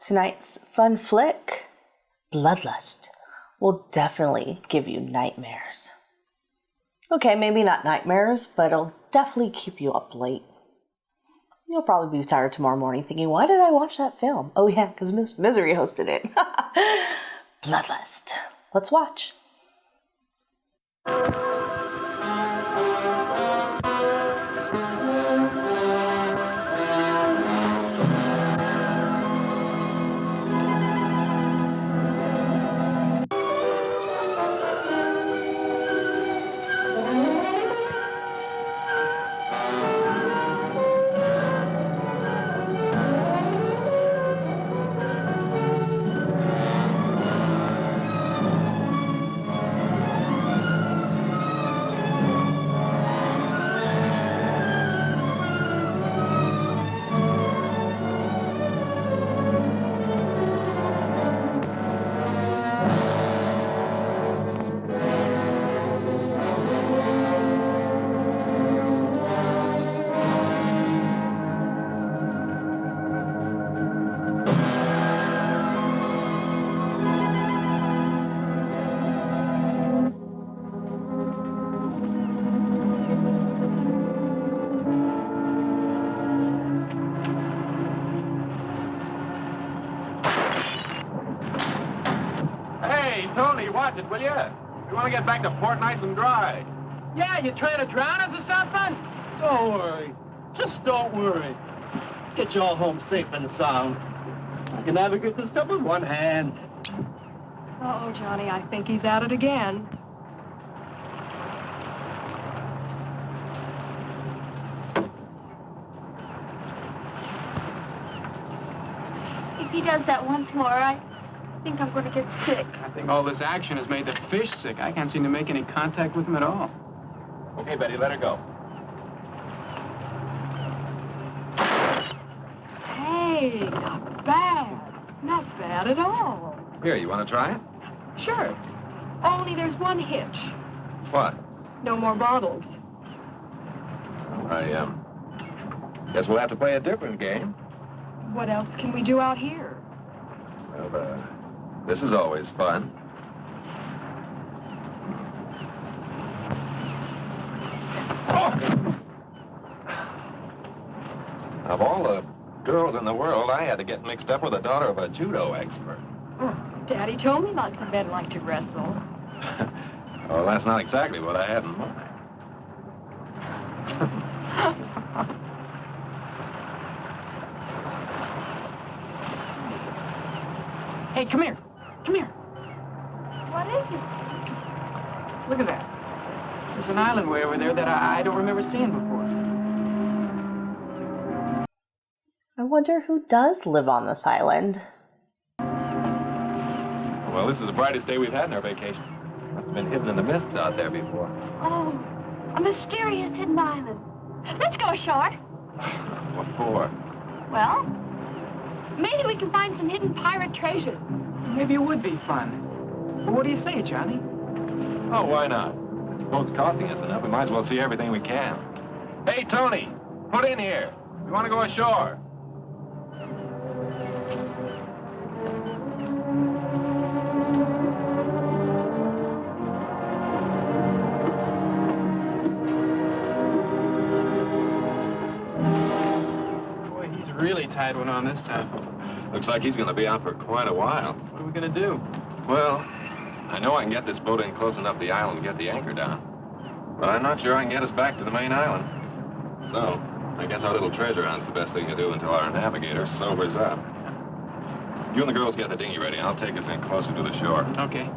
Tonight's fun flick, Bloodlust, will definitely give you nightmares. Okay, maybe not nightmares, but it'll definitely keep you up late. You'll probably be tired tomorrow morning thinking, why did I watch that film? Oh yeah, because Miss Misery hosted it. Bloodlust. Let's watch. Tony, watch it, will you? We want to get back to port nice and dry. Yeah, you trying to drown us or something? Don't worry. Just don't worry. Get you all home safe and sound. I can navigate this stuff with one hand. Uh-oh, Johnny, I think he's at it again. If he does that once more, I think I'm going to get sick. I think all this action has made the fish sick. I can't seem to make any contact with them at all. Okay, Betty, let her go. Hey, not bad. Not bad at all. Here, you want to try it? Sure. Only there's one hitch. What? No more bottles. I guess we'll have to play a different game. What else can we do out here? Well, this is always fun. Of all the girls in the world, I had to get mixed up with the daughter of a judo expert. Oh, Daddy told me lots of men like to wrestle. Well, that's not exactly what I had in mind. Hey, come here. Come here. What is it? Look at that. There's an island way over there that I don't remember seeing before. I wonder who does live on this island. Well, this is the brightest day we've had in our vacation. Must have been hidden in the mists out there before. Oh, a mysterious hidden island. Let's go ashore. What for? Well, maybe we can find some hidden pirate treasure. Maybe it would be fun. Well, what do you say, Johnny? Oh, why not? This boat's costing us enough. We might as well see everything we can. Hey, Tony, put in here. We want to go ashore. Boy, he's really tied one on this time. Looks like he's going to be out for quite a while. What are we going to do? Well, I know I can get this boat in close enough to the island to get the anchor down. But I'm not sure I can get us back to the main island. So, I guess our little treasure hunt's the best thing to do until our navigator sobers up. You and the girls get the dinghy ready. I'll take us in closer to the shore. Okay.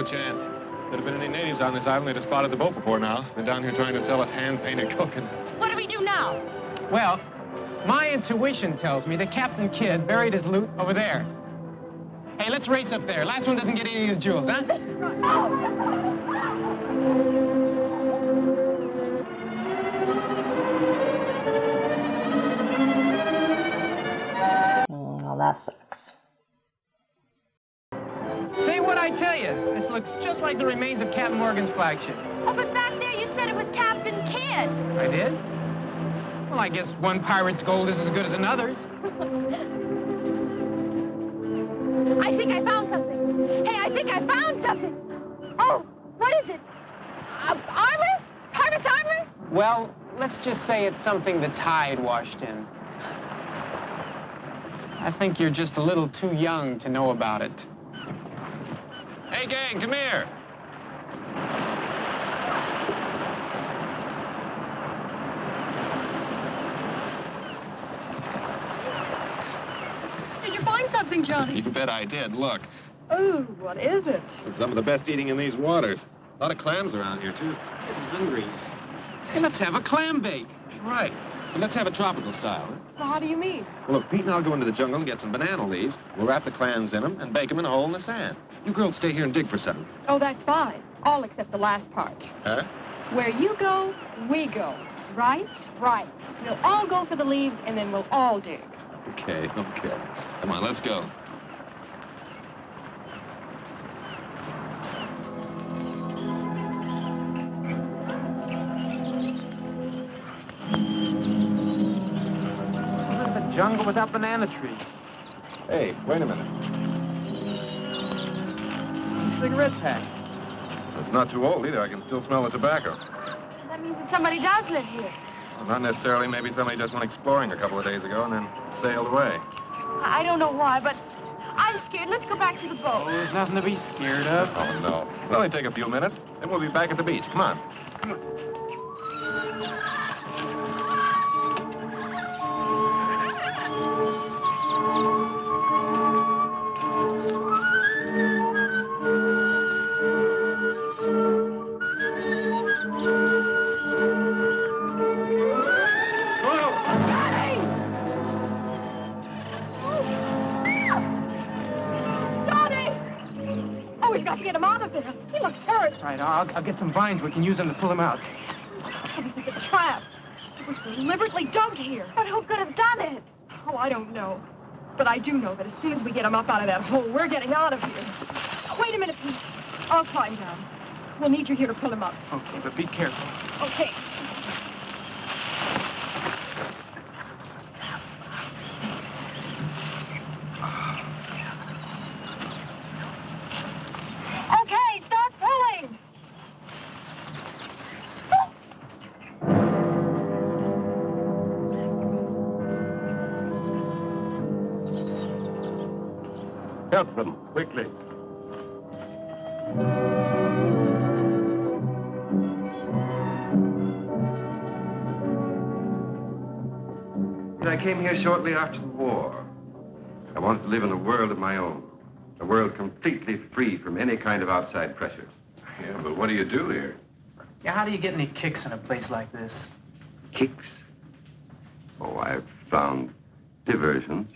no chance. If there'd have been any natives on this island, they'd have spotted the boat before now. They're down here trying to sell us hand-painted coconuts. What do we do now? Well, my intuition tells me that Captain Kidd buried his loot over there. Hey, let's race up there. Last one doesn't get any of the jewels, huh? Well, that sucks. See what I tell you? This looks just like the remains of Captain Morgan's flagship. Oh, but back there you said it was Captain Kidd. I did? Well, I guess one pirate's gold is as good as another's. I think I found something. Hey, I think I found something. Oh, what is it? Armor? Pirate's armor? Well, let's just say it's something the tide washed in. I think you're just a little too young to know about it. Hey, gang, come here. Did you find something, Johnny? You can bet I did. Look, Oh, what is it? it's some of the best eating in these waters. A lot of clams around here, too. Getting hungry. Hey, let's have a clam bake. Right. And let's have a tropical style. Huh? Well, how do you mean? Well, look, Pete and I'll go into the jungle and get some banana leaves. We'll wrap the clams in them and bake them in a hole in the sand. You girls stay here and dig for something. Oh, that's fine. All except the last part. Huh? Where you go, we go. Right? Right. We'll all go for the leaves, and then we'll all dig. Okay. Come on, let's go. This is the jungle without banana trees. Hey, wait a minute. It's a cigarette pack. It's not too old either. I can still smell the tobacco. That means that somebody does live here. Well, not necessarily. Maybe somebody just went exploring a couple of days ago and then sailed away. I don't know why, but I'm scared. Let's go back to the Oh, boat. there's nothing to be scared of. Oh, no. It'll only take a few minutes. Then we'll be back at the beach. Come on. Johnny! Oh, we've got to get him out of there. He looks hurt. All right, I'll get some vines. We can use them to pull him out. Obviously, it's a trap. It was deliberately dug here. But who could have done it? Oh, I don't know. But I do know that as soon as we get him up out of that hole, we're getting out of here. Wait a minute, Pete. I'll climb down. We'll need you here to pull him up. Okay, but be careful. Okay. Okay, start pulling. Help them, quickly. I came here shortly after the war. I wanted to live in a world of my own. A world completely free from any kind of outside pressures. Yeah, but what do you do here? Yeah, how do you get any kicks in a place like this? Kicks? Oh, I've found diversions.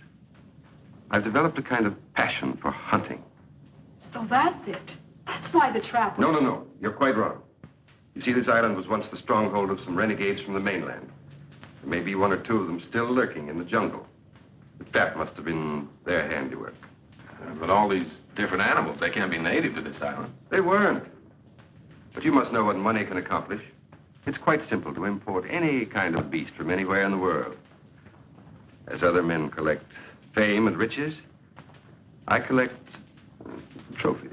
I've developed a kind of passion for hunting. So that's it. That's why the trap was... No. You're quite wrong. You see, this island was once the stronghold of some renegades from the mainland. There may be one or two of them still lurking in the jungle. The trap must have been their handiwork. But all these different animals, they can't be native to this island. They weren't. But you must know what money can accomplish. It's quite simple to import any kind of beast from anywhere in the world. As other men collect fame and riches, I collect trophies.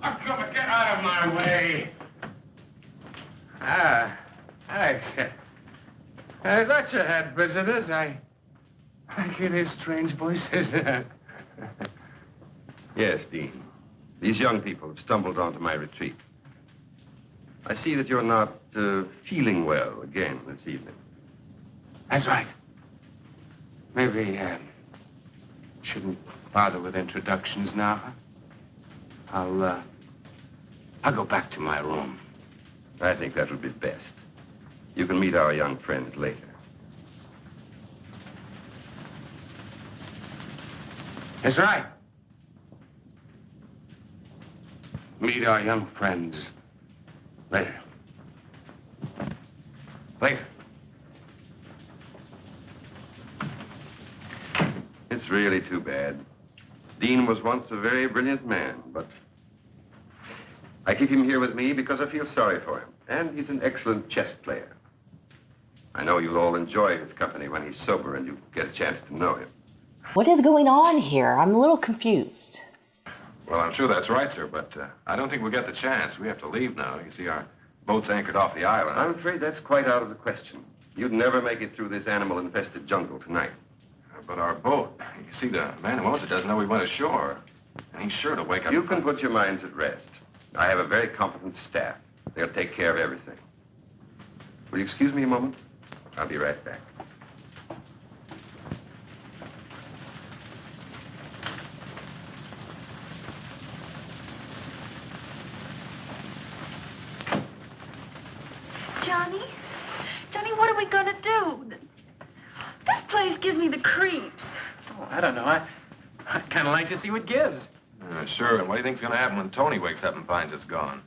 Oh, come on, get out of my way. Ah, Alex. I thought you had visitors. I can hear strange voices. Yes, Dean. These young people have stumbled onto my retreat. I see that you're not feeling well again this evening. That's right. Maybe shouldn't bother with introductions now. I'll go back to my room. I think that would be best. You can meet our young friends later. That's right. Meet our young friends later. Later. It's really too bad. Dean was once a very brilliant man, but I keep him here with me because I feel sorry for him. And he's an excellent chess player. I know you'll all enjoy his company when he's sober and you get a chance to know him. What is going on here? I'm a little confused. Well, I'm sure that's right, sir, but I don't think we'll get the chance. We have to leave now. You see, our boat's anchored off the island. I'm afraid that's quite out of the question. You'd never make it through this animal-infested jungle tonight. But our boat, you see, the man who owns it doesn't know we went ashore. And he's sure to wake up. You can put your minds at rest. I have a very competent staff. They'll take care of everything. Will you excuse me a moment? I'll be right back. Johnny? Johnny, what are we gonna do? This place gives me the creeps. Oh, I don't know. I'd kind of like to see what gives. Sure, and what do you think's going to happen when Tony wakes up and finds it's gone?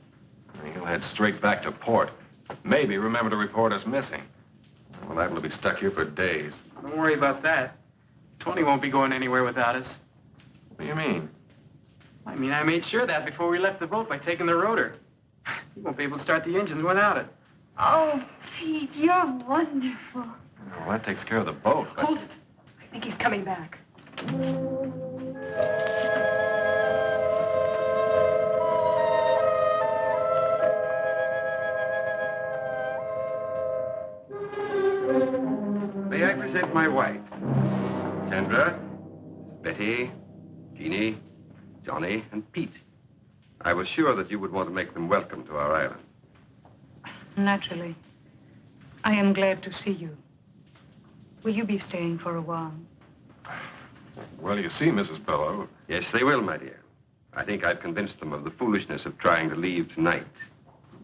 He'll head straight back to port. Maybe remember to report us missing. We're liable to be stuck here for days. Don't worry about that. Tony won't be going anywhere without us. What do you mean? I mean, I made sure that before we left the boat by taking the rotor. He won't be able to start the engines without it. Oh, Pete, you're wonderful. Well, that takes care of the boat. But... Hold it. I think he's coming back. May I present my wife? Sandra, Betty, Jeannie, Johnny, and Pete. I was sure that you would want to make them welcome to our island. Naturally. I am glad to see you. Will you be staying for a while? Well, you see, Mrs. Bellow. Yes, they will, my dear. I think I've convinced them of the foolishness of trying to leave tonight.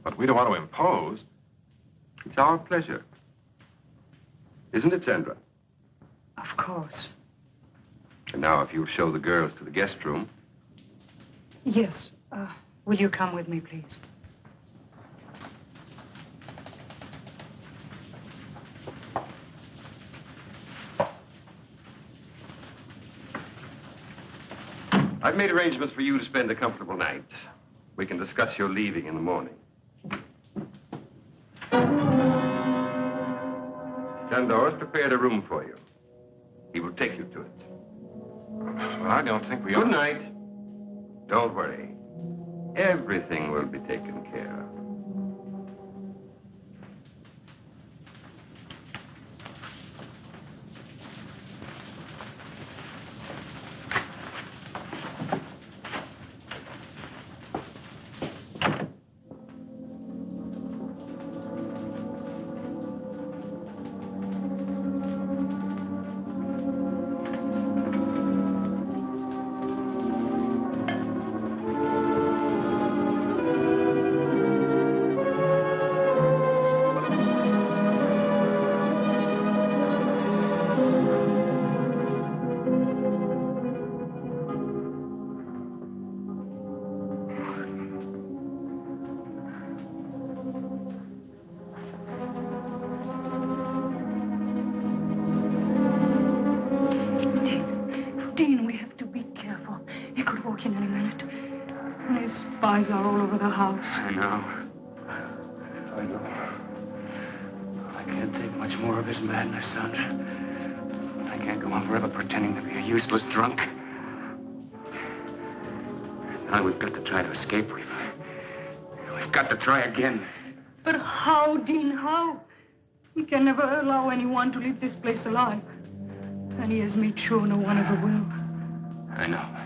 But we don't want to impose. It's our pleasure. Isn't it, Sandra? Of course. And now, if you'll show the girls to the guest room. Yes. Will you come with me, please? I've made arrangements for you to spend a comfortable night. We can discuss your leaving in the morning. Sandor has prepared a room for you. He will take you to it. Well, I don't think we Good ought... night. Don't worry. Everything will be taken care of. Spies are all over the house. I know. I can't take much more of his madness, Sandra. I can't go on forever pretending to be a useless drunk. Now we've got to try to escape. We've got to try again. But how, Dean, how? He can never allow anyone to leave this place alive. And he has made sure no one ever will. I know.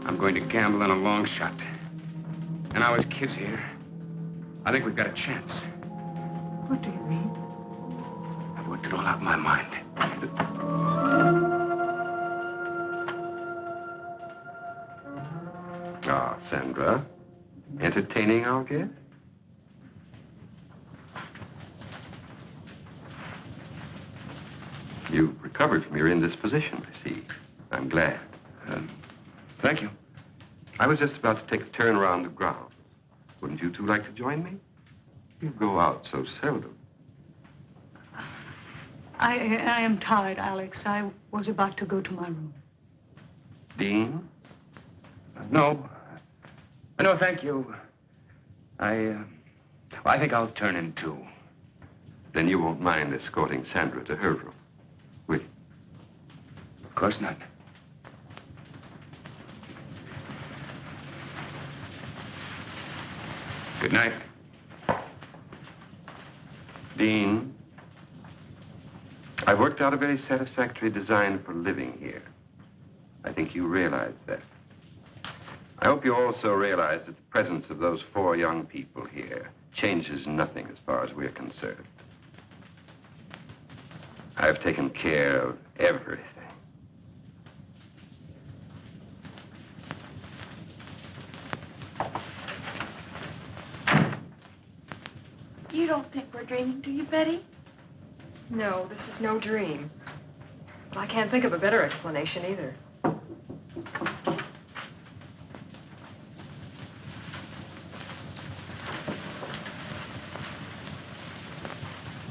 I'm going to gamble on a long shot. And now his kid's here. I think we've got a chance. What do you mean? I've worked it all out in my mind. Sandra. Entertaining our guest? You've recovered from your indisposition, I see. I'm glad. Thank you. I was just about to take a turn around the grounds. Wouldn't you two like to join me? You go out so seldom. I am tired, Alex. I was about to go to my room. Dean? No. No, thank you. I think I'll turn in too. Then you won't mind escorting Sandra to her room, will you? Of course not. Good night. Dean, I worked out a very satisfactory design for living here. I think you realize that. I hope you also realize that the presence of those 4 young people here changes nothing as far as we're concerned. I've taken care of everything. You don't think we're dreaming, do you, Betty? No, this is no dream. But I can't think of a better explanation either.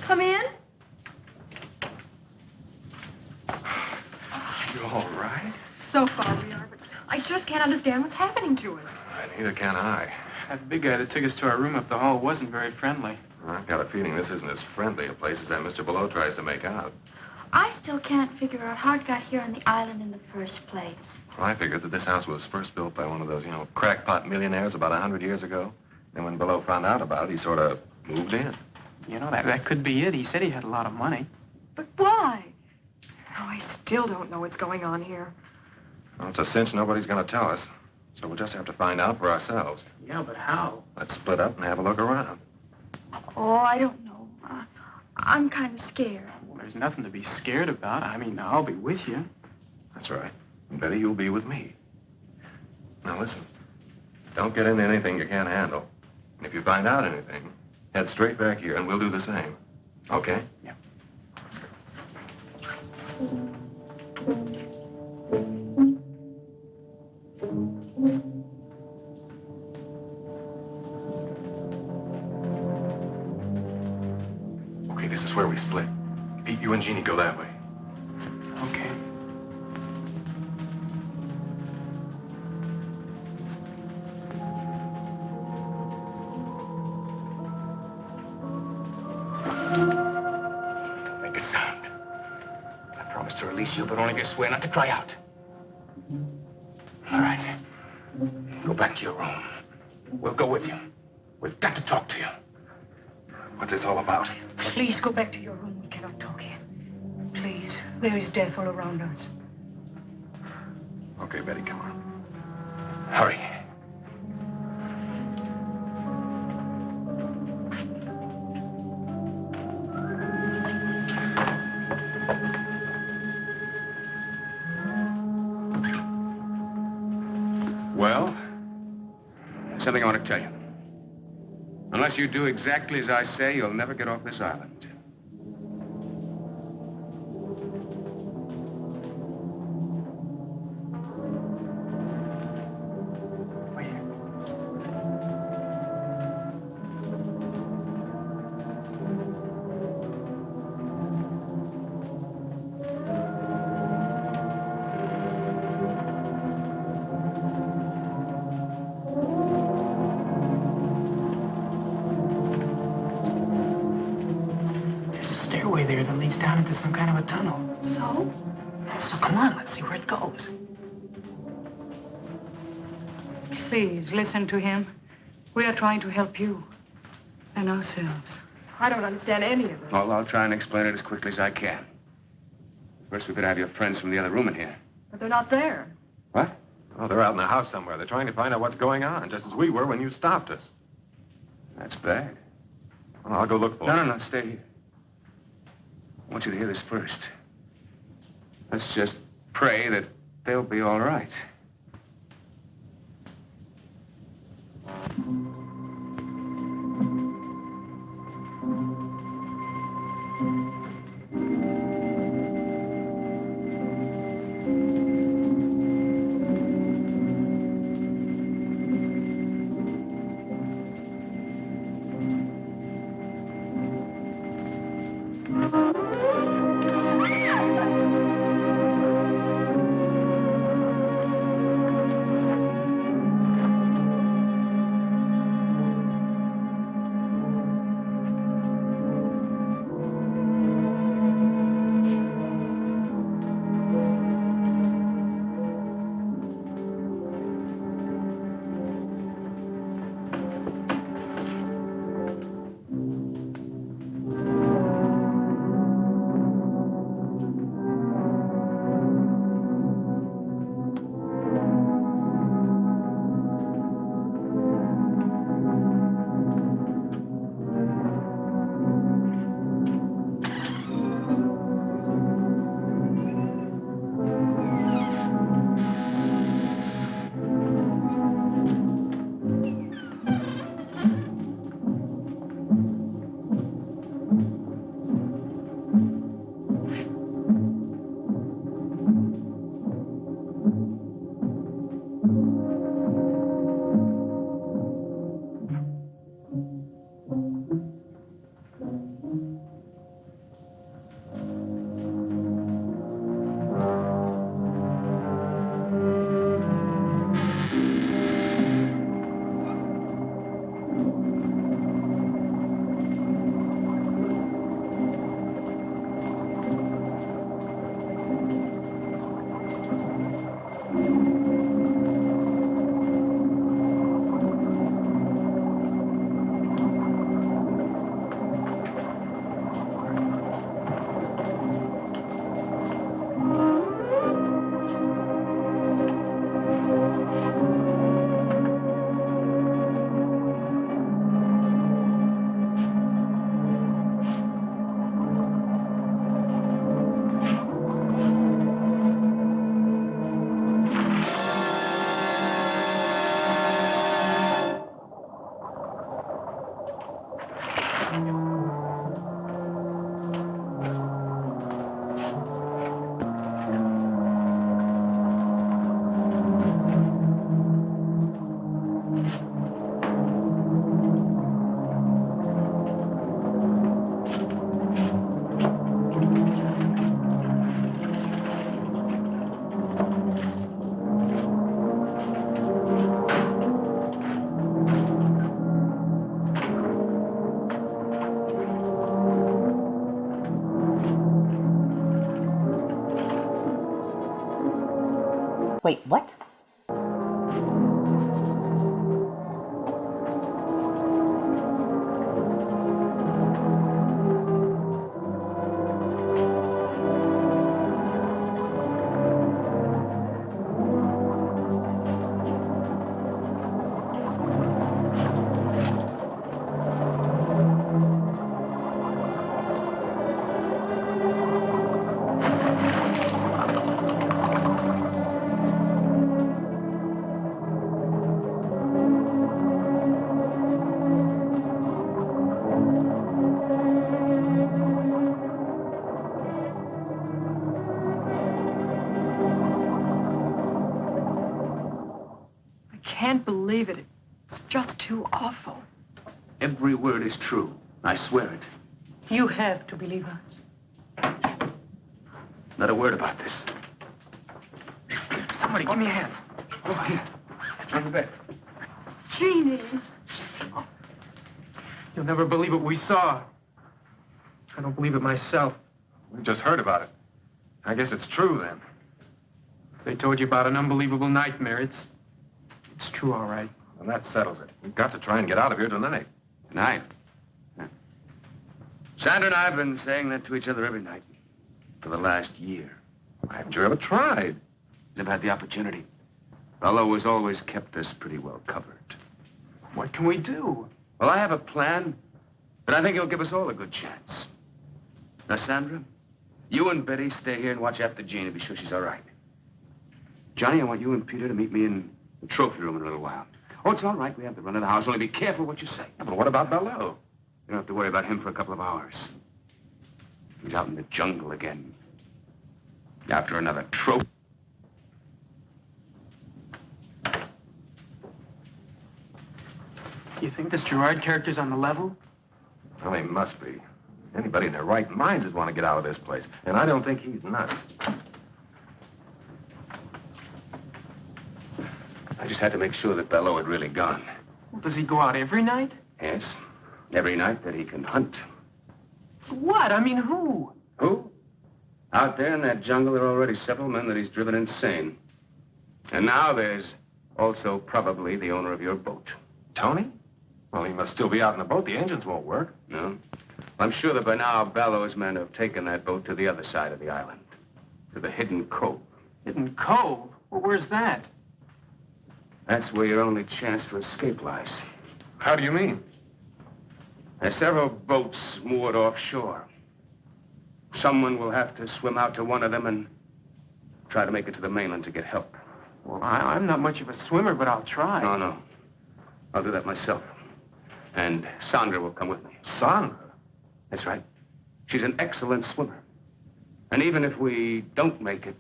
Come in. You all right? So far we are, but I just can't understand what's happening to us. Neither can I. That big guy that took us to our room up the hall wasn't very friendly. I've got a feeling this isn't as friendly a place as that Mr. Below tries to make out. I still can't figure out how it got here on the island in the first place. Well, I figured that this house was first built by one of those, crackpot millionaires about 100 years ago. And when Below found out about it, he sort of moved in. You know, that could be it. He said he had a lot of money. But why? Oh, I still don't know what's going on here. Well, it's a cinch nobody's going to tell us. So we'll just have to find out for ourselves. Yeah, but how? Let's split up and have a look around. Oh, I don't know. I'm kind of scared. Well, there's nothing to be scared about. I mean, I'll be with you. That's right. And Betty, you'll be with me. Now, listen. Don't get into anything you can't handle. And if you find out anything, head straight back here and we'll do the same. Okay? Yeah. Let's go. Okay, this is where we split. Pete, you and Jeannie go that way. Okay. Don't make a sound. I promise to release you, but only if you swear not to cry out. All right. Go back to your room. We'll go with you. We've got to talk to you. What's this all about? Please go back to your room. We cannot talk here. Please. There is death all around us. Okay, Betty, come on. Hurry. Well, something I want to tell you. Unless you do exactly as I say, you'll never get off this island. Stairway there that leads down into some kind of a tunnel. So? So come on, let's see where it goes. Please, listen to him. We are trying to help you and ourselves. I don't understand any of this. Well, I'll try and explain it as quickly as I can. First, we better have your friends from the other room in here. But they're not there. What? Oh, they're out in the house somewhere. They're trying to find out what's going on, just as we were when you stopped us. That's bad. Well, I'll go look for them. No, stay here. I want you to hear this first. Let's just pray that they'll be all right. Wait, what? Can't believe it. It's just too awful. Every word is true. I swear it. You have to believe us. Not a word about this. Somebody, give me a hand. Over here. It's on the bed. Jeannie. You'll never believe what we saw. I don't believe it myself. We just heard about it. I guess it's true then. They told you about an unbelievable nightmare. It's true, all right. Well, that settles it. We've got to try and get out of here tonight. Tonight? Yeah. Sandra and I have been saying that to each other every night for the last year. Why haven't you ever tried? Never had the opportunity. Bello has always kept us pretty well covered. What can we do? Well, I have a plan that I think will give us all a good chance. Now, Sandra, you and Betty stay here and watch after Jean to be sure she's all right. Johnny, I want you and Peter to meet me in the trophy room in a little while. Oh, it's all right. We have the run of the house. Only be careful what you say. Yeah, but what about Bello? You don't have to worry about him for a couple of hours. He's out in the jungle again. After another trophy. You think this Gerard character's on the level? Well, he must be. Anybody in their right minds would want to get out of this place. And I don't think he's nuts. I just had to make sure that Belleau had really gone. Well, does he go out every night? Yes, every night that he can hunt. What? I mean, who? Who? Out there in that jungle, there are already several men that he's driven insane. And now there's also probably the owner of your boat. Tony? Well, he must still be out in the boat. The engines won't work. No? I'm sure that by now Belleau's men have taken that boat to the other side of the island. To the hidden cove. Hidden Cove? Well, where's that? That's where your only chance for escape lies. How do you mean? There's several boats moored offshore. Someone will have to swim out to one of them and try to make it to the mainland to get help. Well, I'm not much of a swimmer, but I'll try. No. I'll do that myself. And Sandra will come with me. Sandra? That's right. She's an excellent swimmer. And even if we don't make it,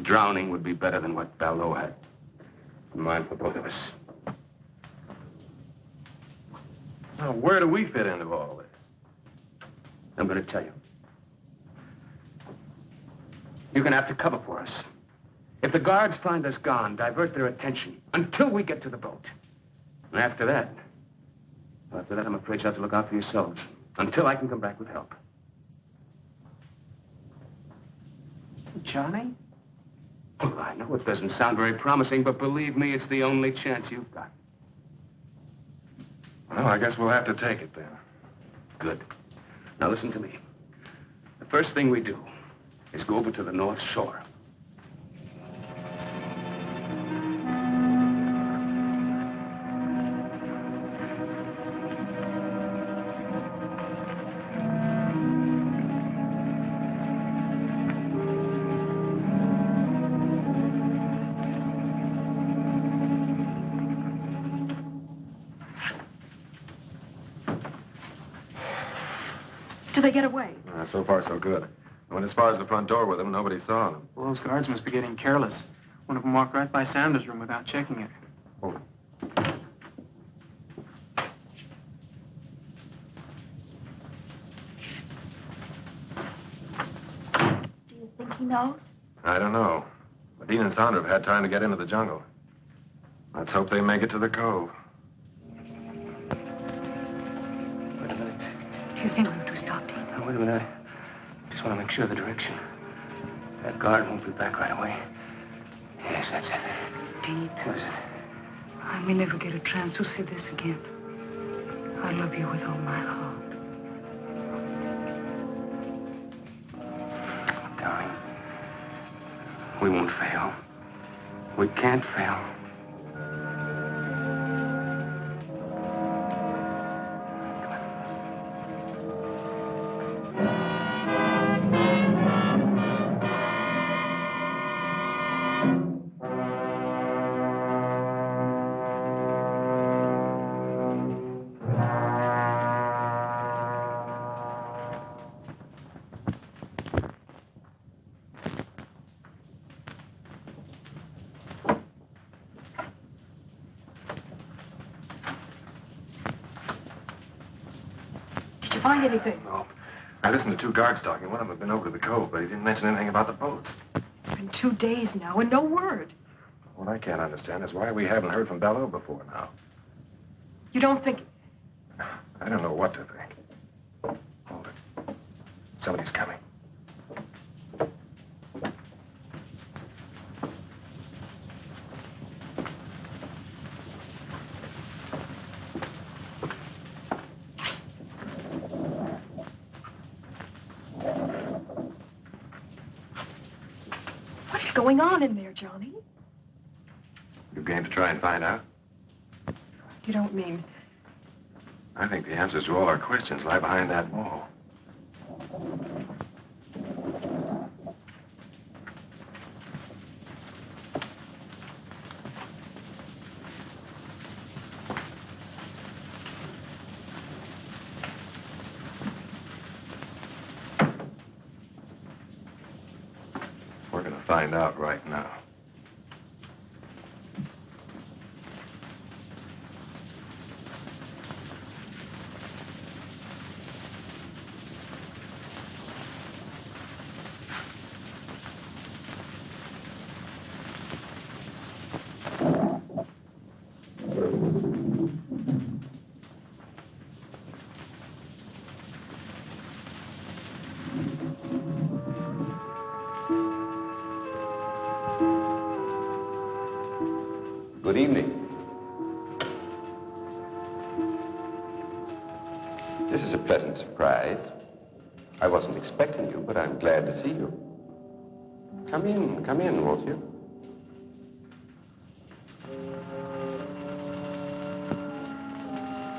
drowning would be better than what Belleau had in mind for both of us. Now, where do we fit into all this? I'm going to tell you. You're going to have to cover for us. If the guards find us gone, divert their attention until we get to the boat. And after that, I'm afraid you'll have to look out for yourselves until I can come back with help. Johnny? Well, I know it doesn't sound very promising, but believe me, it's the only chance you've got. Well, I guess we'll have to take it then. Good. Now listen to me. The first thing we do is go over to the North Shore. Did they get away? So far, so good. I went as far as the front door with them. Nobody saw them. Well, those guards must be getting careless. One of them walked right by Sandra's room without checking it. Oh. Do you think he knows? I don't know. But Dean and Sandra have had time to get into the jungle. Let's hope they make it to the cove. Wait a minute. Do you think we ought to stop, Dean? Now, wait a minute. I just want to make sure of the direction. That guard won't be back right away. Yes, that's it. Dean, What is it? I may never get a chance to say this again. I love you with all my heart. Darling, we won't fail. We can't fail. Did you find anything? No. I listened to two guards talking. One of them had been over to the cove, but he didn't mention anything about the boats. It's been 2 days now and no word. What I can't understand is why we haven't heard from Belleau before now. You don't think... I don't know what to think. Hold it. Somebody's coming. What's going on in there, Johnny? You game to try and find out? You don't mean... I think the answers to all our questions lie behind that wall. We're going to find out right now. This is a pleasant surprise. I wasn't expecting you, but I'm glad to see you. Come in, won't you?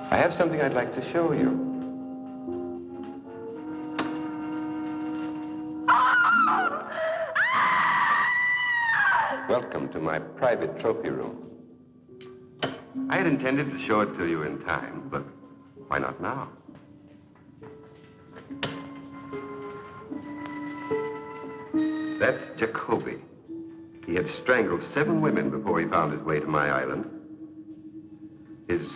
I have something I'd like to show you. Welcome to my private trophy room. I had intended to show it to you in time, but why not now? That's Jacoby. He had strangled 7 women before he found his way to my island. His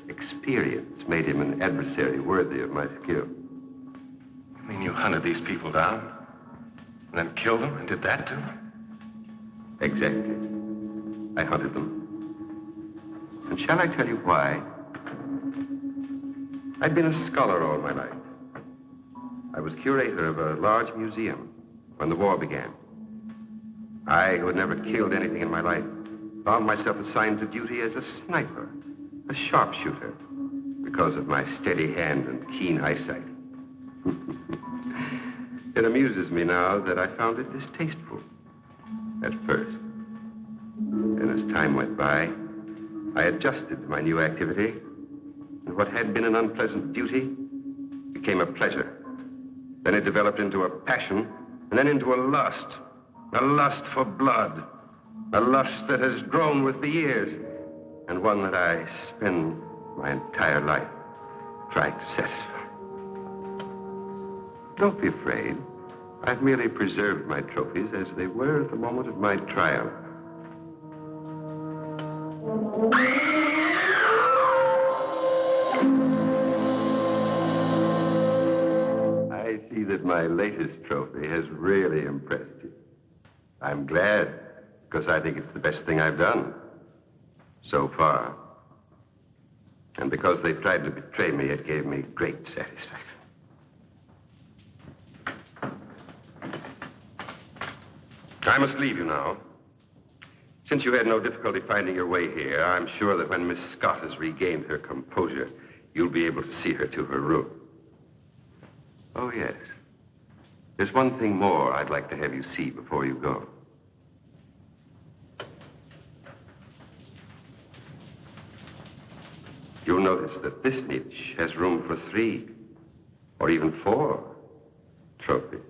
experience made him an adversary worthy of my skill. You mean you hunted these people down, and then killed them, and did that to them? Exactly. I hunted them. And shall I tell you why? I'd been a scholar all my life. I was curator of a large museum when the war began. I, who had never killed anything in my life, found myself assigned to duty as a sniper, a sharpshooter, because of my steady hand and keen eyesight. It amuses me now that I found it distasteful at first. And as time went by, I adjusted to my new activity, and what had been an unpleasant duty became a pleasure. Then it developed into a passion, and then into a lust for blood, a lust that has grown with the years, and one that I spend my entire life trying to satisfy. Don't be afraid. I've merely preserved my trophies as they were at the moment of my trial. I see that my latest trophy has really impressed you. I'm glad, because I think it's the best thing I've done so far. And because they tried to betray me, it gave me great satisfaction. I must leave you now. Since you had no difficulty finding your way here, I'm sure that when Miss Scott has regained her composure, you'll be able to see her to her room. Oh, yes. There's one thing more I'd like to have you see before you go. You'll notice that this niche has room for 3 or even 4 trophies.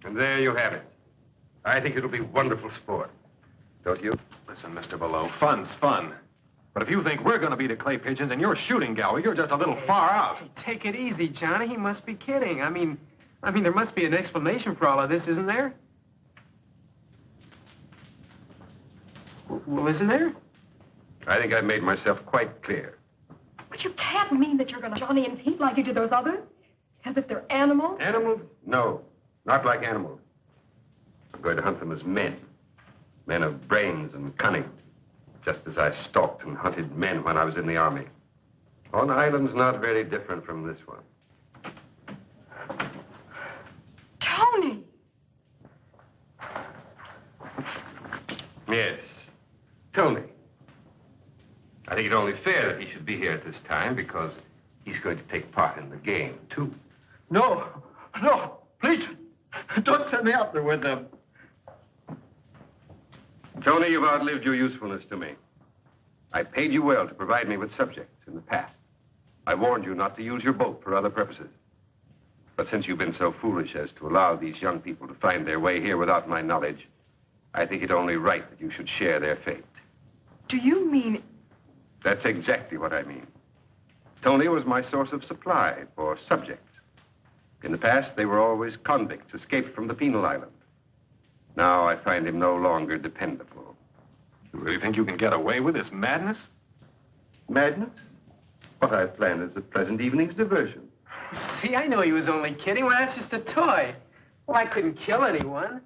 And there you have it. I think it'll be wonderful sport. Don't you? Listen, Mr. Below, fun's fun. But if you think we're going to be the clay pigeons in your shooting gallery, you're just a little far out. Take it easy, Johnny. He must be kidding. I mean, there must be an explanation for all of this, isn't there? Well, isn't there? I think I've made myself quite clear. But you can't mean that you're going to Johnny and Pete like you did those others. As if they're animals. Animals? No, not like animals. I'm going to hunt them as men. Men of brains and cunning. Just as I stalked and hunted men when I was in the army. On islands not very different from this one. Tony! Yes, Tony. I think it's only fair that he should be here at this time because he's going to take part in the game, too. No, please, don't send me out there with them. Tony, you've outlived your usefulness to me. I paid you well to provide me with subjects in the past. I warned you not to use your boat for other purposes. But since you've been so foolish as to allow these young people to find their way here without my knowledge, I think it only right that you should share their fate. Do you mean... That's exactly what I mean. Tony was my source of supply for subjects. In the past, they were always convicts escaped from the penal island. Now I find him no longer dependable. You really think you can get away with this madness? Madness? What I've planned is a pleasant evening's diversion. See, I know he was only kidding. Well, that's just a toy. Well, I couldn't kill anyone.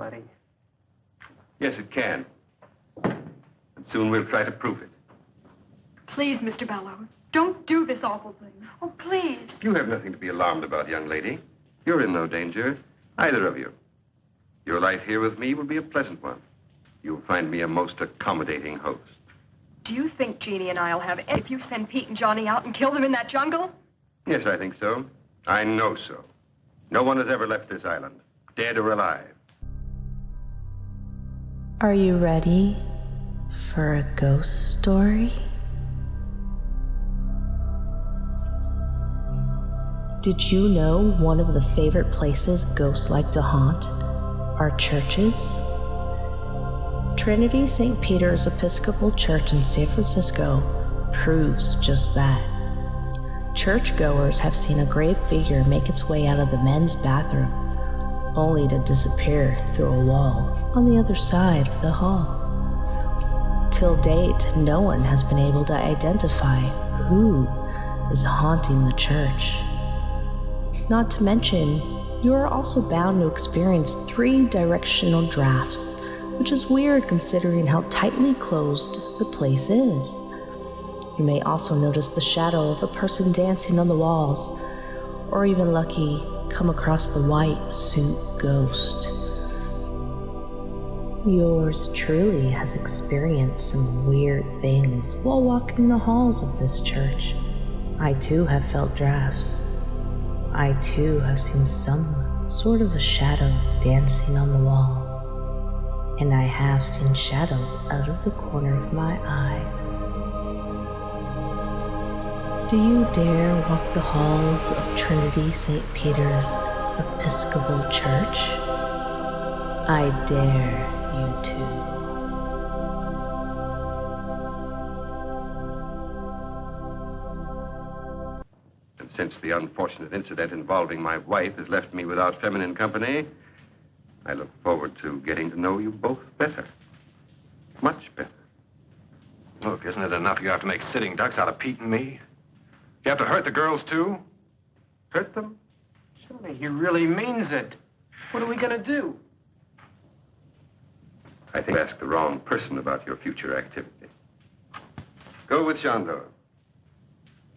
reality. Yes, it can. And soon we'll try to prove it. Please, Mr. Bellows, don't do this awful thing. Oh, please. You have nothing to be alarmed about, young lady. You're in no danger, either of you. Your life here with me will be a pleasant one. You'll find me a most accommodating host. Do you think Jeannie and I'll have if you send Pete and Johnny out and kill them in that jungle? Yes, I think so. I know so. No one has ever left this island, dead or alive. Are you ready for a ghost story? Did you know one of the favorite places ghosts like to haunt are churches? Trinity St. Peter's Episcopal Church in San Francisco proves just that. Churchgoers have seen a gray figure make its way out of the men's bathroom, only to disappear through a wall on the other side of the hall. Till date, no one has been able to identify who is haunting the church. Not to mention, you are also bound to experience 3 directional drafts, which is weird considering how tightly closed the place is. You may also notice the shadow of a person dancing on the walls, or even lucky, come across the white suit ghost. Yours truly has experienced some weird things while walking the halls of this church. I too have felt drafts. I too have seen someone, sort of a shadow, dancing on the wall. And I have seen shadows out of the corner of my eyes. Do you dare walk the halls of Trinity St. Peter's Episcopal Church? I dare you to. And since the unfortunate incident involving my wife has left me without feminine company, I look forward to getting to know you both better. Much better. Look, isn't it enough you have to make sitting ducks out of Pete and me? You have to hurt the girls, too? Hurt them? Johnny, he really means it. What are we going to do? I think you asked the wrong person about your future activity. Go with Shandor.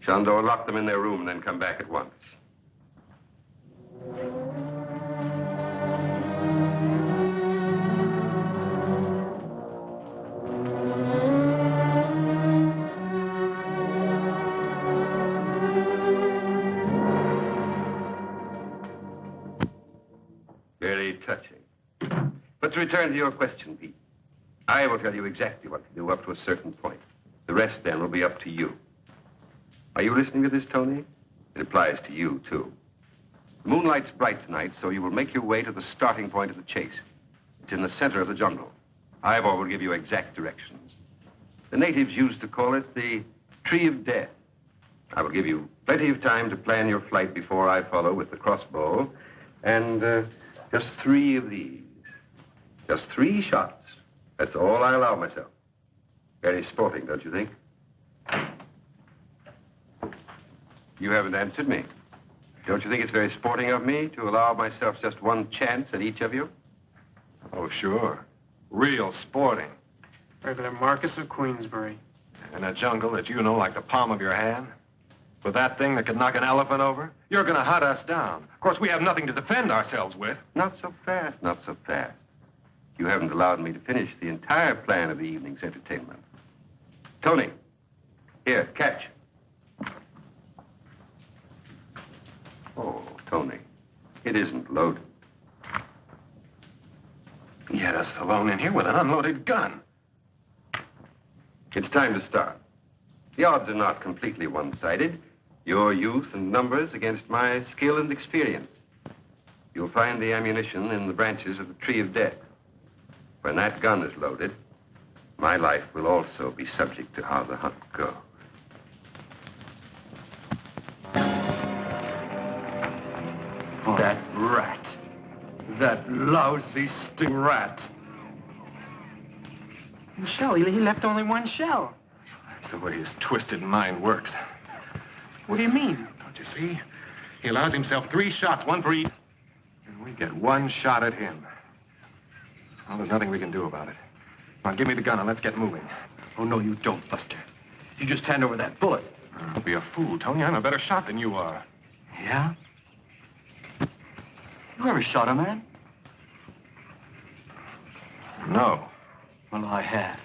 Shandor, lock them in their room and then come back at once. Very touching. But to return to your question, Pete, I will tell you exactly what to do up to a certain point. The rest, then, will be up to you. Are you listening to this, Tony? It applies to you, too. The moonlight's bright tonight, so you will make your way to the starting point of the chase. It's in the center of the jungle. Ivor will give you exact directions. The natives used to call it the Tree of Death. I will give you plenty of time to plan your flight before I follow with the crossbow. And just 3 of these. Just 3 shots. That's all I allow myself. Very sporting, don't you think? You haven't answered me. Don't you think it's very sporting of me to allow myself just 1 chance at each of you? Oh, sure. Real sporting. Regular Marcus of Queensbury. In a jungle that you know like the palm of your hand? With that thing that could knock an elephant over? You're going to hunt us down. Of course, we have nothing to defend ourselves with. Not so fast, not so fast. You haven't allowed me to finish the entire plan of the evening's entertainment. Tony, here, catch. Oh, Tony, it isn't loaded. He had us alone in here with an unloaded gun. It's time to start. The odds are not completely one-sided. Your youth and numbers against my skill and experience. You'll find the ammunition in the branches of the Tree of Death. When that gun is loaded, my life will also be subject to how the hunt goes. That rat. That lousy sting rat. Shell, he left only 1 shell. That's the way his twisted mind works. What do you mean? Don't you see? He allows himself 3 shots, 1 for each. And we get 1 shot at him. Well, there's nothing we can do about it. Now, give me the gun and let's get moving. Oh, no, you don't, Buster. You just hand over that bullet. Don't be a fool, Tony. I'm a better shot than you are. Yeah? You ever shot a man? No. Well, I have.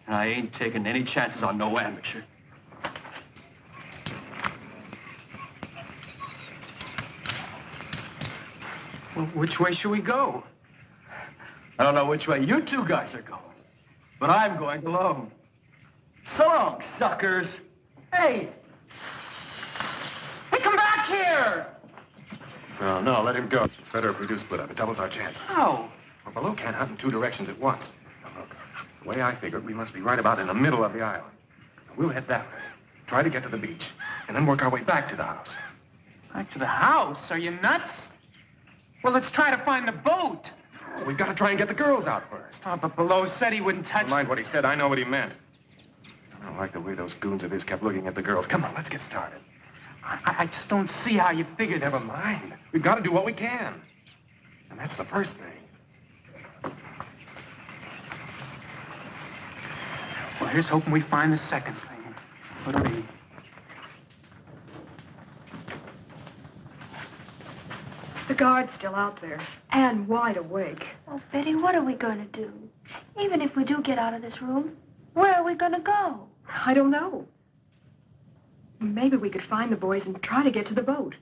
And I ain't taking any chances on no amateur. Well, which way should we go? I don't know which way you two guys are going, but I'm going alone. So long, suckers. Hey! Hey, come back here! No, let him go. It's better if we do split up. It doubles our chances. Oh. Well, Baloo can't hunt in two directions at once. Now, look, the way I figure it, we must be right about in the middle of the island. We'll head that way, try to get to the beach, and then work our way back to the house. Back to the house? Are you nuts? Well, let's try to find the boat. We've got to try and get the girls out first. Oh, but Below said he wouldn't touch... Never mind what he said. I know what he meant. I don't like the way those goons of his kept looking at the girls. Come on, let's get started. I just don't see how you figured this. Never mind. We've got to do what we can. And that's the first thing. Well, here's hoping we find the second thing. What'll be? The guard's still out there, and wide awake. Oh, Betty, what are we going to do? Even if we do get out of this room, where are we going to go? I don't know. Maybe we could find the boys and try to get to the boat.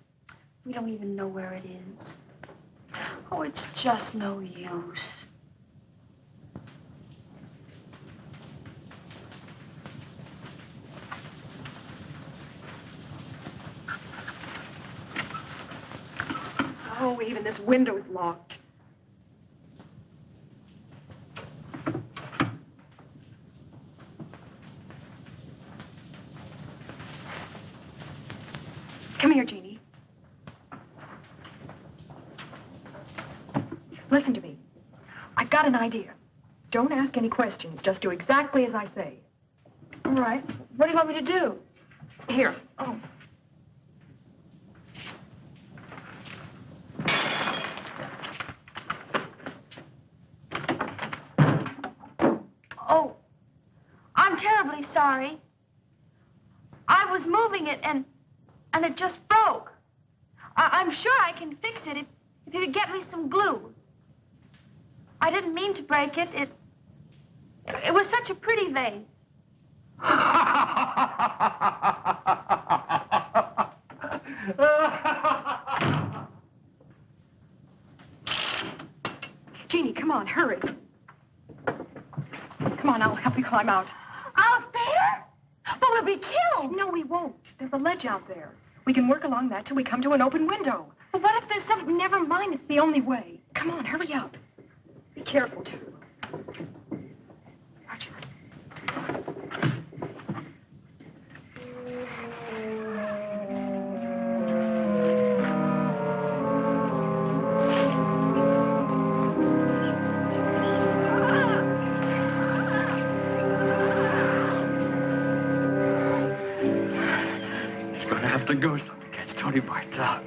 We don't even know where it is. Oh, it's just no use. Oh, even this window's locked. Come here, Jeannie. Listen to me. I've got an idea. Don't ask any questions. Just do exactly as I say. All right. What do you want me to do? Here. Oh. Oh, I'm terribly sorry. I was moving it and it just broke. I'm sure I can fix it if you could get me some glue. I didn't mean to break it. It was such a pretty vase. Jeannie, come on, hurry. Come on, I'll help you climb out. Out there? But we'll be killed. No, we won't. There's a ledge out there. We can work along that till we come to an open window. But what if there's something... Never mind, it's the only way. Come on, hurry up. Be careful, too. Roger. It's going to have to go so we catch Tony Bart's out.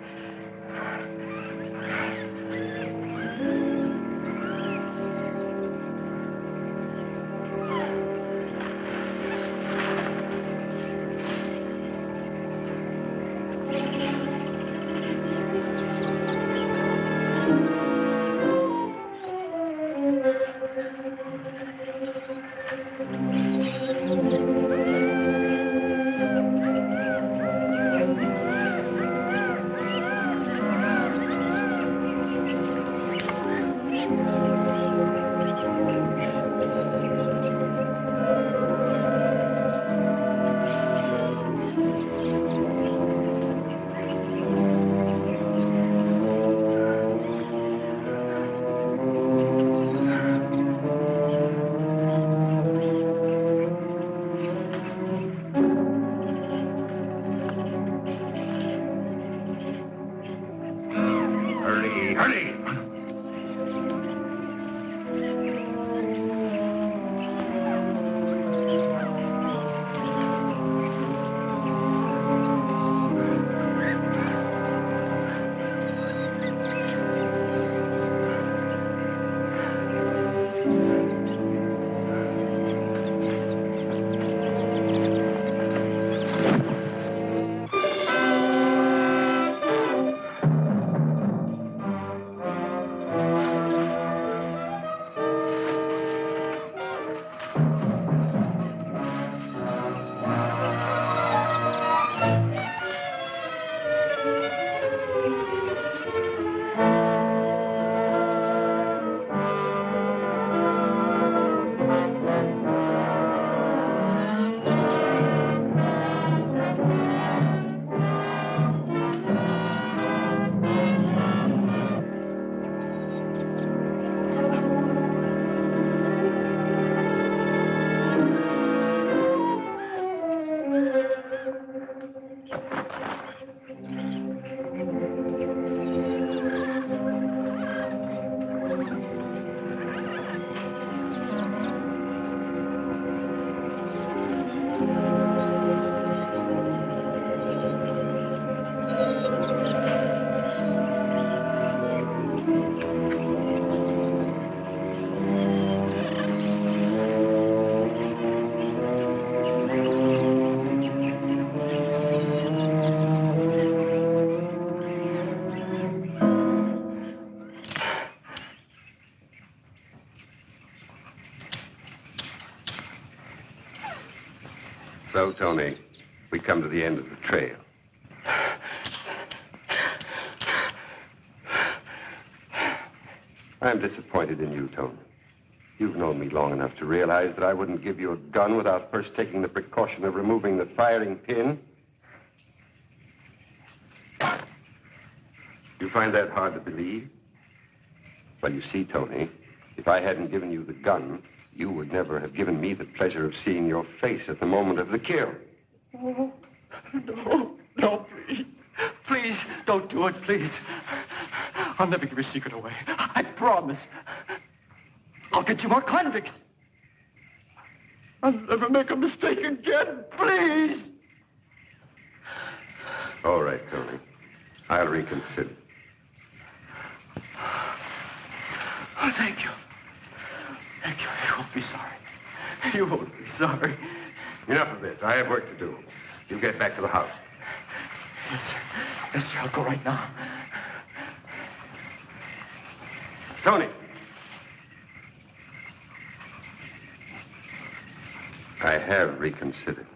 So, Tony, we come to the end of the trail. I'm disappointed in you, Tony. You've known me long enough to realize that I wouldn't give you a gun without first taking the precaution of removing the firing pin. You find that hard to believe? Well, you see, Tony, if I hadn't given you the gun, you would never have given me the pleasure of seeing your face at the moment of the kill. Oh, no, please. Please, don't do it, please. I'll never give your secret away. I promise. I'll get you more convicts. I'll never make a mistake again, please. All right, Tony. I'll reconsider. Oh, thank you. Thank you. You won't be sorry. You won't be sorry. Enough of this. I have work to do. You get back to the house. Yes, sir. Yes, sir. I'll go right now. Tony! I have reconsidered.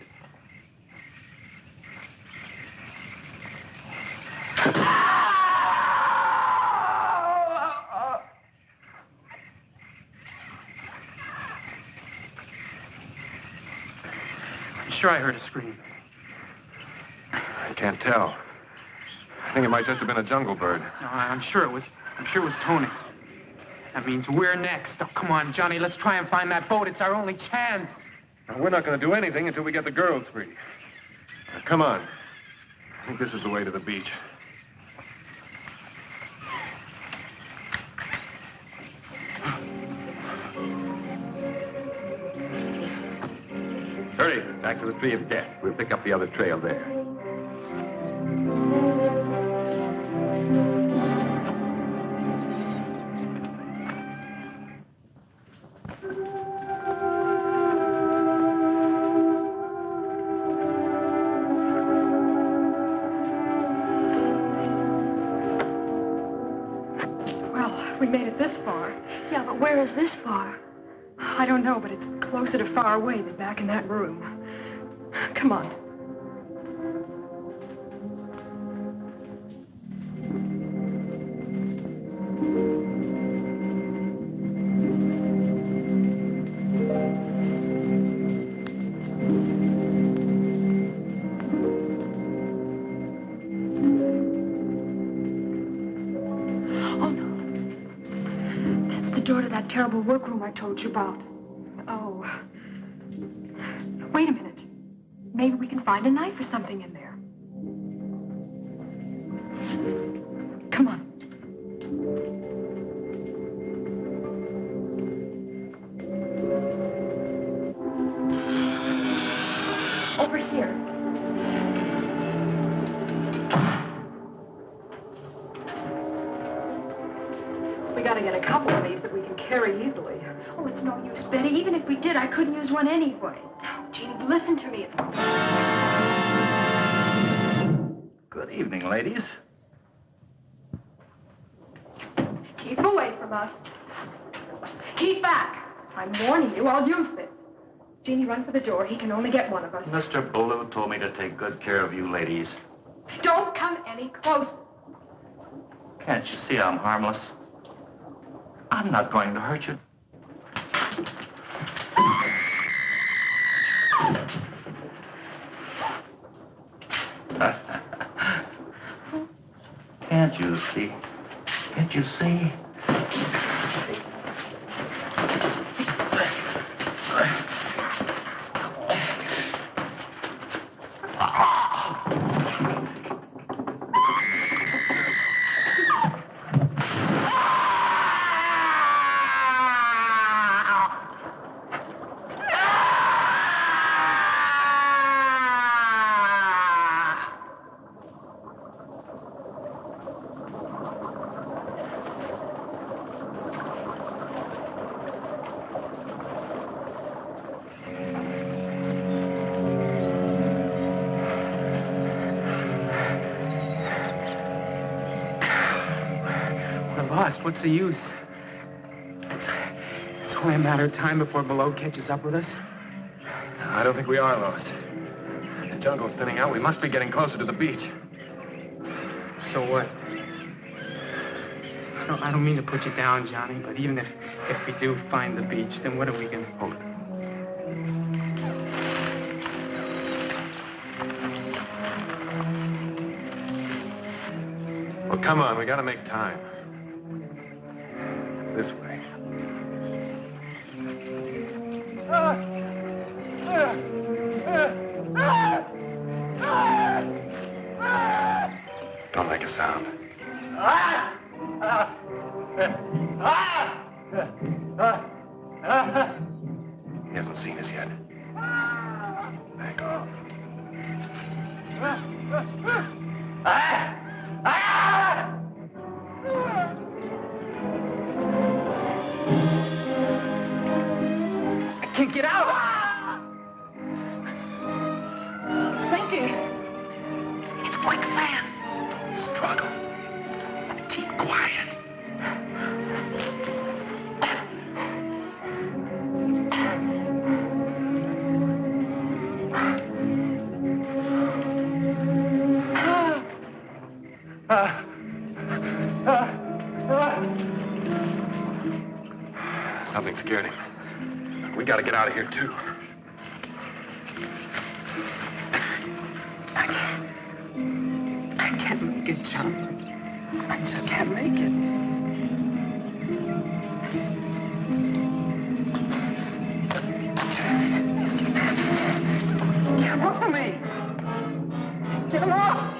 I'm sure I heard a scream. I can't tell. I think it might just have been a jungle bird. No, I'm sure it was Tony. That means we're next. Oh, come on, Johnny, let's try and find that boat. It's our only chance. Now, we're not going to do anything until we get the girls free. Now, come on. I think this is the way to the beach. Hurry, back to the tree of death. We'll pick up the other trail there. We made it this far. Yeah, but where is this far? I don't know, but it's closer to far away than back in that room. Come on. Terrible workroom I told you about. Oh. Wait a minute. Maybe we can find a knife or something in there. Come on. Over here. We gotta get a couple of these that we can carry easily. Oh, it's no use, Betty. Even if we did, I couldn't use one anyway. Jeannie, listen to me. Good evening, ladies. Keep away from us. Keep back. I'm warning you, I'll use this. Jeannie, run for the door. He can only get one of us. Mr. Ballou told me to take good care of you ladies. Don't come any closer. Can't you see I'm harmless? I'm not going to hurt you. Can't you see? Can't you see? What's the use? It's only a matter of time before Below catches up with us. I don't think we are lost. The jungle's thinning out. We must be getting closer to the beach. So what? I don't mean to put you down, Johnny, but even if we do find the beach, then what are we going to... Hold it. Well, come on. We got to make time. This way. Don't make a sound. He hasn't seen us yet. Back off. I can't get out! Sinking! It's quicksand. Struggle. Keep quiet. Something scared him. We got to get out of here, too. I can't make it, John. I just can't make it. Get off of me! Get him off!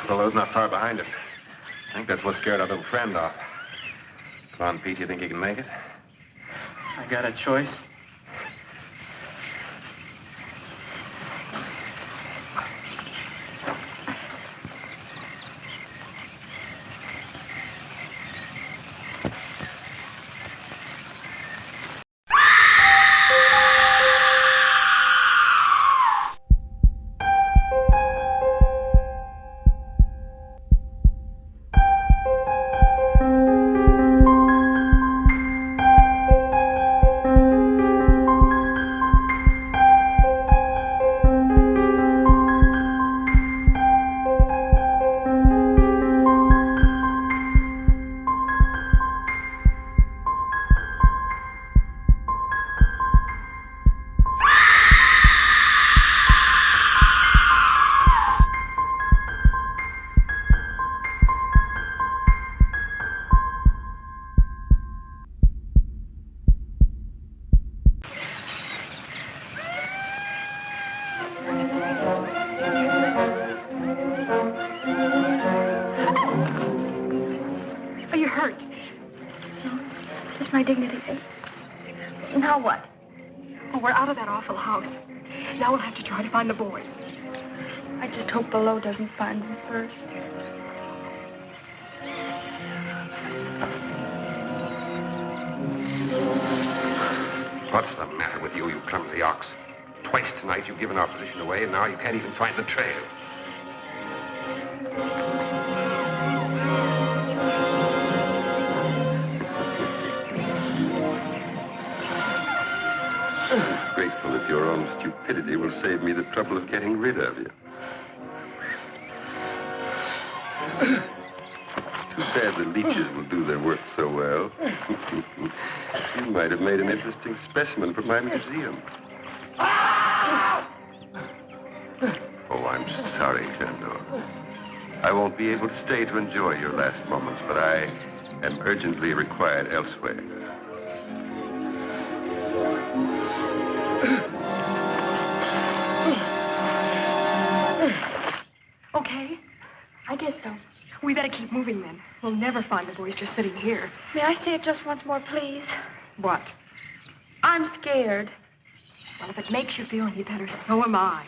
Billow's not far behind us. I think that's what scared our little friend off. Come on, Pete, you think you can make it? I got a choice. My dignity. Now what? Oh, we're out of that awful house. Now we'll have to try to find the boys. I just hope Below doesn't find them first. What's the matter with you, you clumsy ox? Twice tonight you've given our position away, and now you can't even find the trail. Grateful that your own stupidity will save me the trouble of getting rid of you. Too bad the leeches will do their work so well. You might have made an interesting specimen for my museum. Oh, I'm sorry, Shandor. I won't be able to stay to enjoy your last moments, but I am urgently required elsewhere. Okay, I guess so. We better keep moving then. We'll never find the boys just sitting here. May I say it just once more, please? What? I'm scared. Well, if it makes you feel any better, so am I.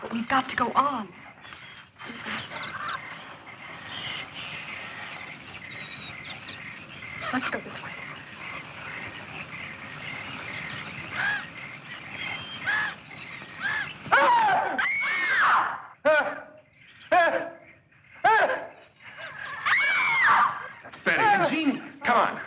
But we've got to go on. Let's go this way. That's Betty. And Jeannie, come on.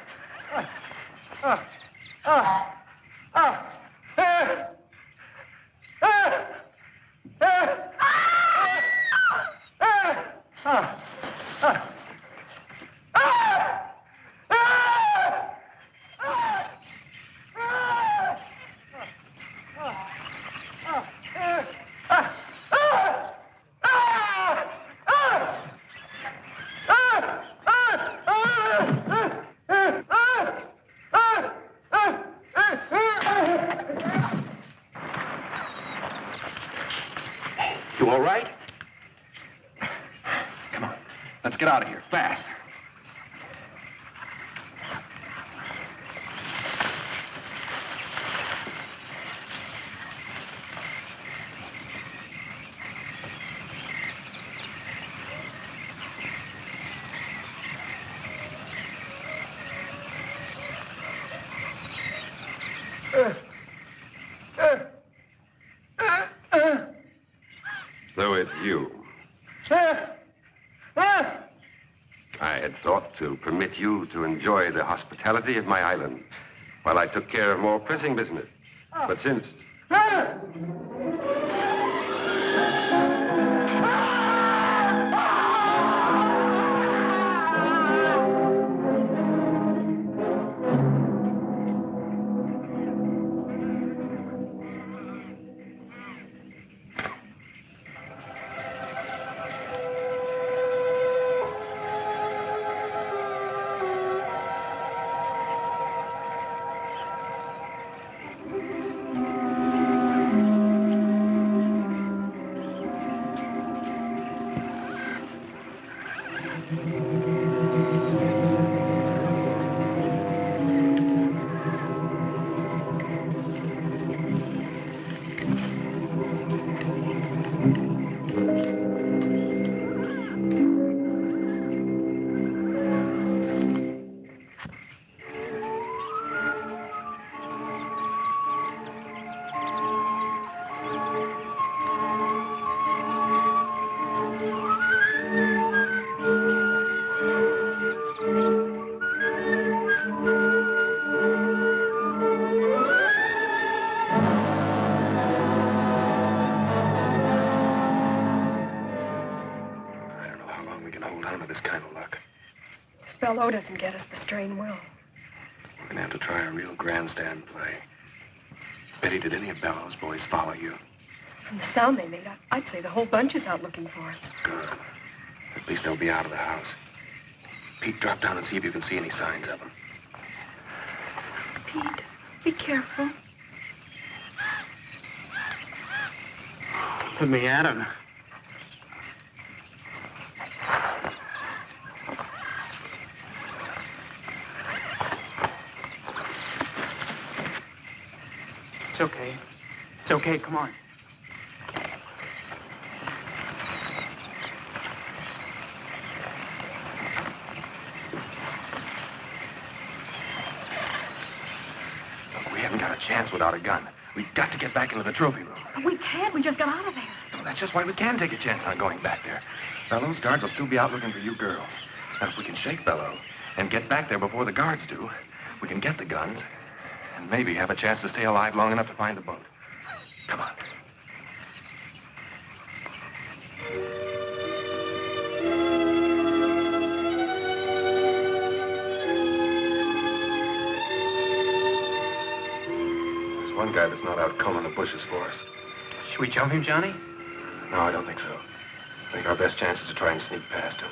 You all right? Come on. Let's get out of here, fast. So it's you. I had thought to permit you to enjoy the hospitality of my island while I took care of more pressing business. But since... Bello doesn't get us, the strain will. We're going to have to try a real grandstand play. Betty, did any of Bello's boys follow you? From the sound they made, I'd say the whole bunch is out looking for us. Good. At least they'll be out of the house. Pete, drop down and see if you can see any signs of them. Pete, be careful. Put me at him. It's okay. It's okay. Come on. Look, we haven't got a chance without a gun. We've got to get back into the trophy room. We can't. We just got out of there. No, that's just why we can take a chance on going back there. Bello's guards will still be out looking for you girls. And if we can shake Bello and get back there before the guards do, we can get the guns and maybe have a chance to stay alive long enough to find the boat. Come on. There's one guy that's not out combing the bushes for us. Should we jump him, Johnny? No, I don't think so. I think our best chance is to try and sneak past him.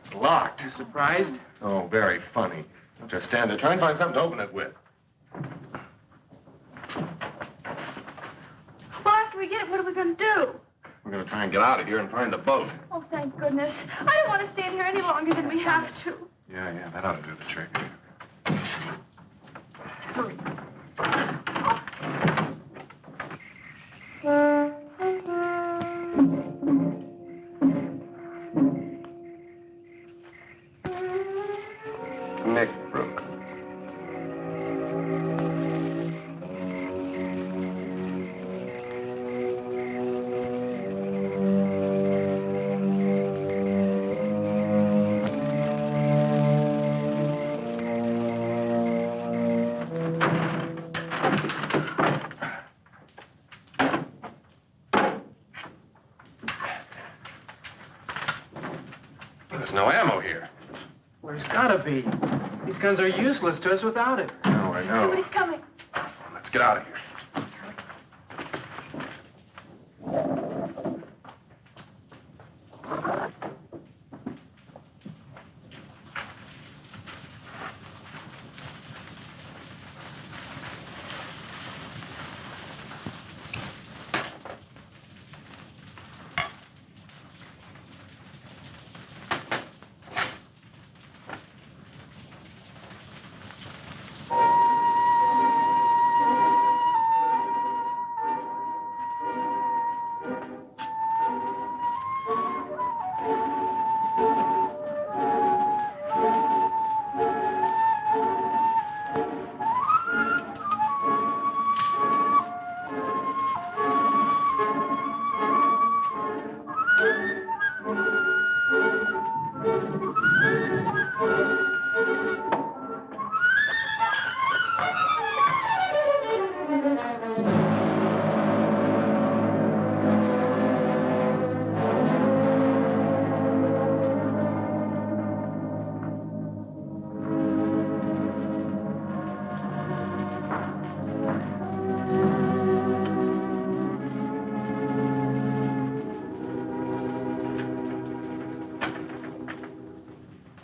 It's locked. You surprised? Oh, very funny. Don't just stand there. Try and find something to open it with. Well, after we get it, what are we going to do? We're going to try and get out of here and find the boat. Oh, thank goodness. I don't want to stay in here any longer than we have to. Yeah, that ought to do the trick. Hurry. Neck broken. There's no ammo here. Well, there's gotta be. These guns are useless to us without it. Oh, I know. Somebody's coming. Let's get out of here.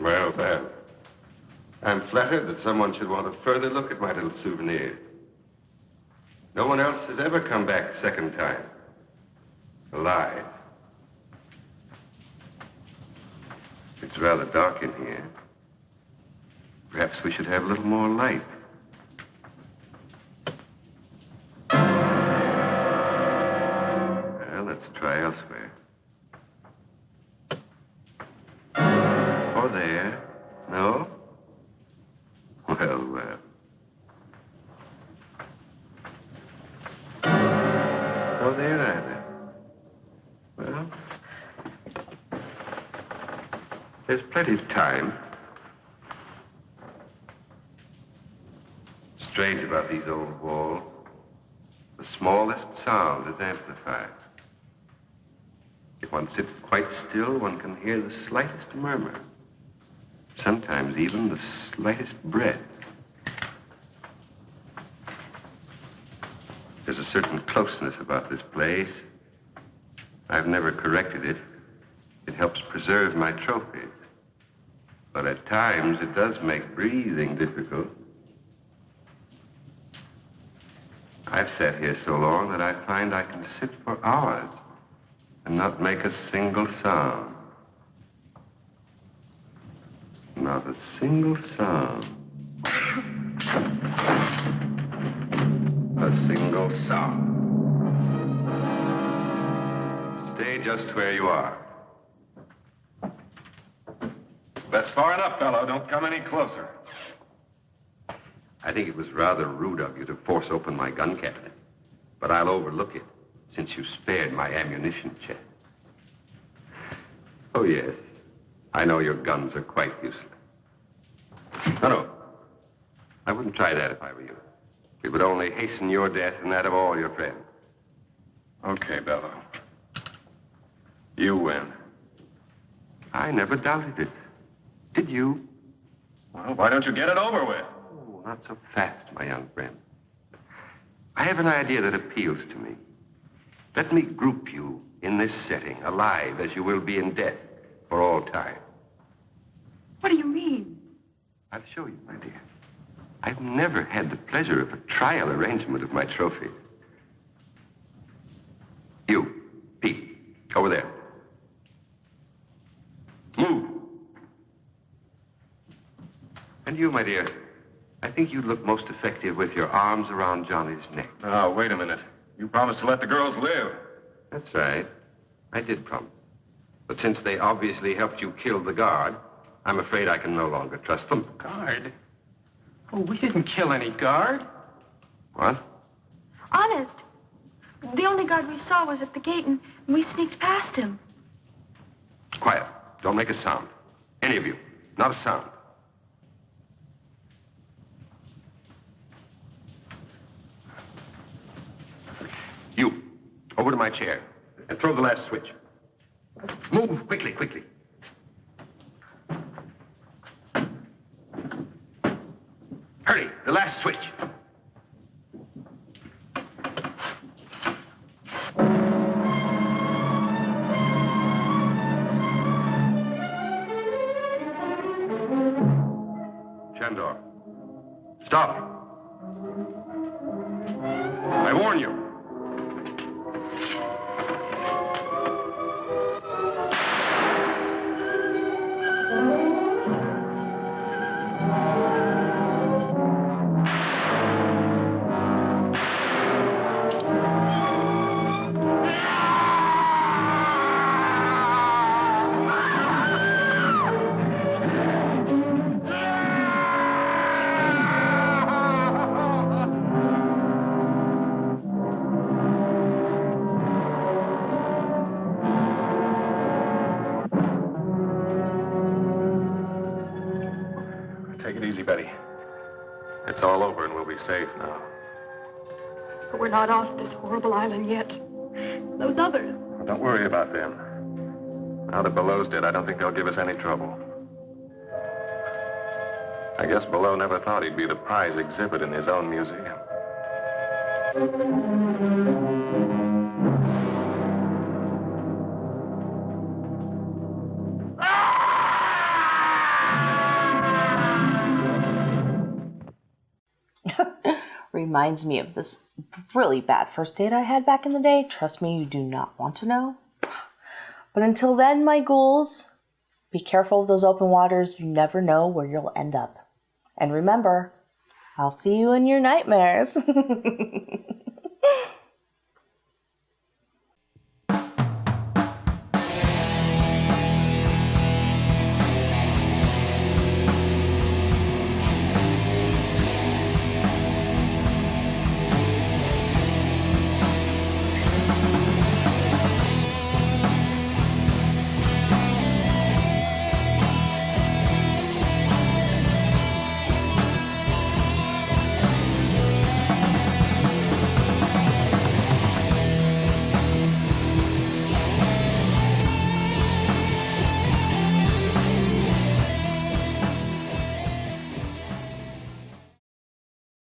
Well. I'm flattered that someone should want a further look at my little souvenir. No one else has ever come back a second time. Alive. It's rather dark in here. Perhaps we should have a little more light. Well, let's try elsewhere. Or there. No? Well. No there either. Well, there's plenty of time. Strange about these old walls. The smallest sound is amplified. If one sits quite still, one can hear the slightest murmur. Sometimes even the slightest breath. There's a certain closeness about this place. I've never corrected it. It helps preserve my trophies. But at times it does make breathing difficult. I've sat here so long that I find I can sit for hours and not make a single sound. Not a single sound. A single sound. Stay just where you are. That's far enough, fellow. Don't come any closer. I think it was rather rude of you to force open my gun cabinet. But I'll overlook it, since you spared my ammunition chest. Oh, yes. I know your guns are quite useless. No. I wouldn't try that if I were you. It would only hasten your death and that of all your friends. Okay, Bello. You win. I never doubted it. Did you? Well, why don't you get it over with? Oh, not so fast, my young friend. I have an idea that appeals to me. Let me group you in this setting, alive as you will be in death for all time. What do you mean? I'll show you, my dear. I've never had the pleasure of a trial arrangement of my trophy. You, Pete, over there. Move. And you, my dear, I think you'd look most effective with your arms around Johnny's neck. Oh, wait a minute. You promised to let the girls live. That's right. I did promise. But since they obviously helped you kill the guard, I'm afraid I can no longer trust them. Guard? Oh, we didn't kill any guard. What? Honest. The only guard we saw was at the gate, and we sneaked past him. Quiet. Don't make a sound. Any of you. Not a sound. You, over to my chair and throw the last switch. Move, quickly, quickly. Hurry, the last switch. Chandor, stop. I warn you. Take it easy, Betty. It's all over and we'll be safe now. But we're not off this horrible island yet. Those others. Well, don't worry about them. Now that Below's dead, I don't think they'll give us any trouble. I guess Below never thought he'd be the prize exhibit in his own museum. Reminds me of this really bad first date I had back in the day. Trust me, you do not want to know. But until then, my ghouls, be careful of those open waters. You never know where you'll end up. And remember, I'll see you in your nightmares.